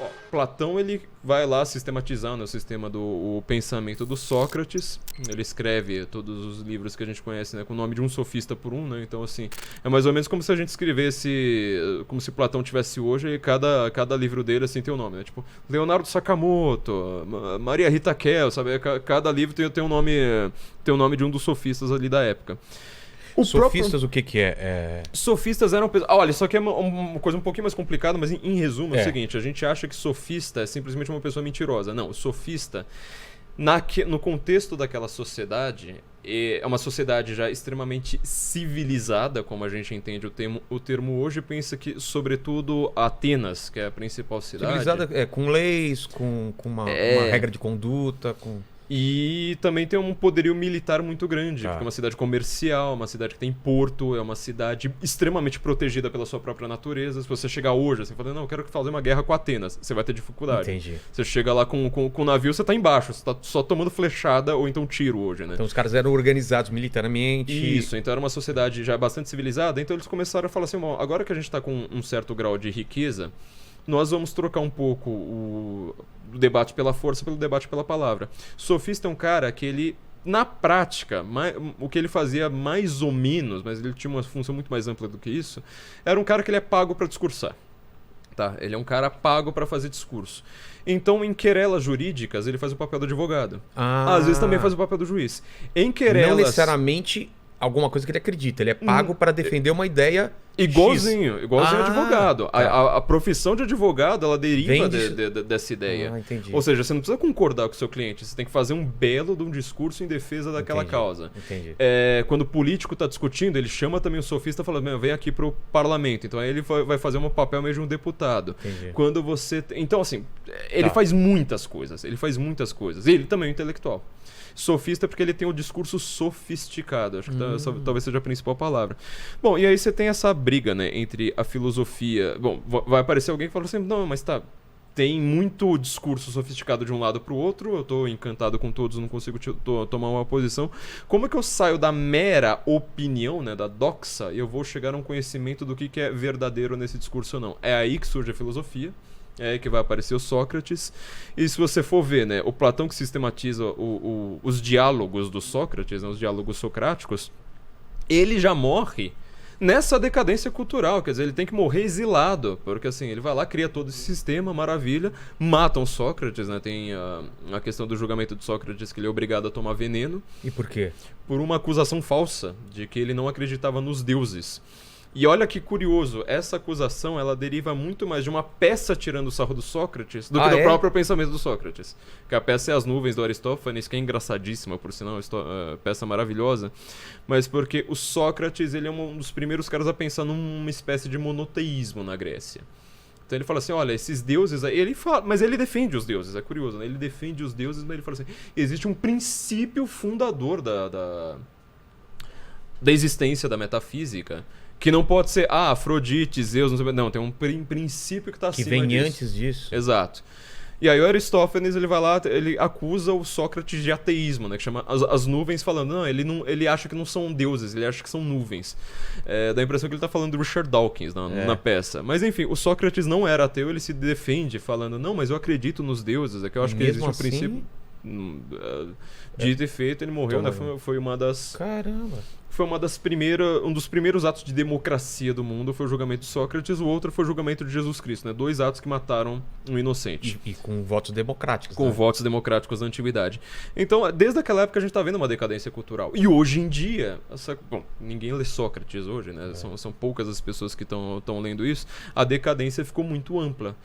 Ó, Platão ele vai lá sistematizando o sistema do o pensamento do Sócrates. Ele escreve todos os livros que a gente conhece, né, com o nome de um sofista por um, né? Então assim, é mais ou menos como se a gente escrevesse, como se Platão tivesse hoje e cada livro dele assim tem um nome, né? Tipo, Leonardo Sakamoto, Maria Rita Kell, sabe? Cada livro tem o nome de um dos sofistas ali da época. Sofistas, o que que é? Sofistas eram... olha, isso aqui é uma coisa um pouquinho mais complicada, mas em resumo é o seguinte, a gente acha que sofista é simplesmente uma pessoa mentirosa. Não, o sofista, no contexto daquela sociedade, é uma sociedade já extremamente civilizada, como a gente entende o termo hoje, pensa que, sobretudo, Atenas, que é a principal cidade... Civilizada com leis, com uma regra de conduta, com... E também tem um poderio militar muito grande, porque é uma cidade comercial, uma cidade que tem porto, é uma cidade extremamente protegida pela sua própria natureza. Se você chegar hoje assim, falando, não, eu quero fazer uma guerra com Atenas, você vai ter dificuldade. Entendi. Você chega lá com o navio, você tá embaixo, você tá só tomando flechada ou então tiro hoje, né? Então os caras eram organizados militarmente. Isso, então era uma sociedade já bastante civilizada, então eles começaram a falar assim, bom, agora que a gente tá com um certo grau de riqueza, nós vamos trocar um pouco o debate pela força pelo debate pela palavra. Sofista é um cara que ele, na prática, o que ele fazia mais ou menos, mas ele tinha uma função muito mais ampla do que isso, era um cara que ele é pago para discursar. Tá? Ele é um cara pago para fazer discurso. Então, em querelas jurídicas, ele faz o papel do advogado. Às vezes também faz o papel do juiz. Em querelas... Não necessariamente alguma coisa que ele acredita. Ele é pago para defender uma ideia igualzinho advogado. A profissão de advogado, ela deriva dessa ideia. Entendi. Ou seja, você não precisa concordar com o seu cliente, você tem que fazer um belo de um discurso em defesa daquela causa. Entendi. Quando o político está discutindo, ele chama também o sofista e fala, vem aqui pro parlamento. Então aí ele vai fazer um papel meio de um deputado. Entendi. Quando você... Então assim, ele faz muitas coisas. Ele faz muitas coisas. Ele também é um intelectual. Sofista porque ele tem o discurso sofisticado. Acho que talvez seja a principal palavra. Bom, e aí você tem essa briga, né, entre a filosofia... Bom, vai aparecer alguém que fala assim, não, mas tá, tem muito discurso sofisticado de um lado pro outro, eu tô encantado com todos, não consigo tomar uma posição. Como é que eu saio da mera opinião, né, da doxa, e eu vou chegar a um conhecimento do que é verdadeiro nesse discurso ou não? É aí que surge a filosofia. É aí que vai aparecer o Sócrates. E se você for ver, né, o Platão que sistematiza os diálogos do Sócrates, né, os diálogos socráticos, ele já morre nessa decadência cultural. Quer dizer, ele tem que morrer exilado, porque assim, ele vai lá, cria todo esse sistema, maravilha, matam Sócrates, né? Tem a questão do julgamento de Sócrates, que ele é obrigado a tomar veneno. E por quê? Por uma acusação falsa de que ele não acreditava nos deuses. E olha que curioso, essa acusação ela deriva muito mais de uma peça tirando o sarro do Sócrates do que do próprio pensamento do Sócrates. Que a peça é As Nuvens, do Aristófanes, que é engraçadíssima, por sinal, peça maravilhosa. Mas porque o Sócrates ele é um dos primeiros caras a pensar numa espécie de monoteísmo na Grécia. Então ele fala assim, olha, esses deuses aí, ele fala, mas ele defende os deuses, é curioso, né? Ele defende os deuses, mas ele fala assim, existe um princípio fundador da existência da metafísica, que não pode ser, Afrodite, Zeus, não sei, não, tem um princípio que está acima disso. Que vem antes disso. Exato. E aí o Aristófanes, ele vai lá, ele acusa o Sócrates de ateísmo, né, que chama as nuvens, falando, não, ele acha que não são deuses, ele acha que são nuvens. Dá a impressão que ele está falando do Richard Dawkins na peça. Mas enfim, o Sócrates não era ateu, ele se defende falando, não, mas eu acredito nos deuses, é que eu acho que existe um princípio... Dito e feito, ele morreu, né? Foi uma das... Caramba! Foi um dos primeiros atos de democracia do mundo, foi o julgamento de Sócrates, o outro foi o julgamento de Jesus Cristo, né? 2 atos que mataram um inocente. E com votos democráticos. Com votos democráticos da antiguidade. Então, desde aquela época a gente está vendo uma decadência cultural. E hoje em dia, bom, ninguém lê Sócrates hoje, né? São poucas as pessoas que estão lendo isso. A decadência ficou muito ampla.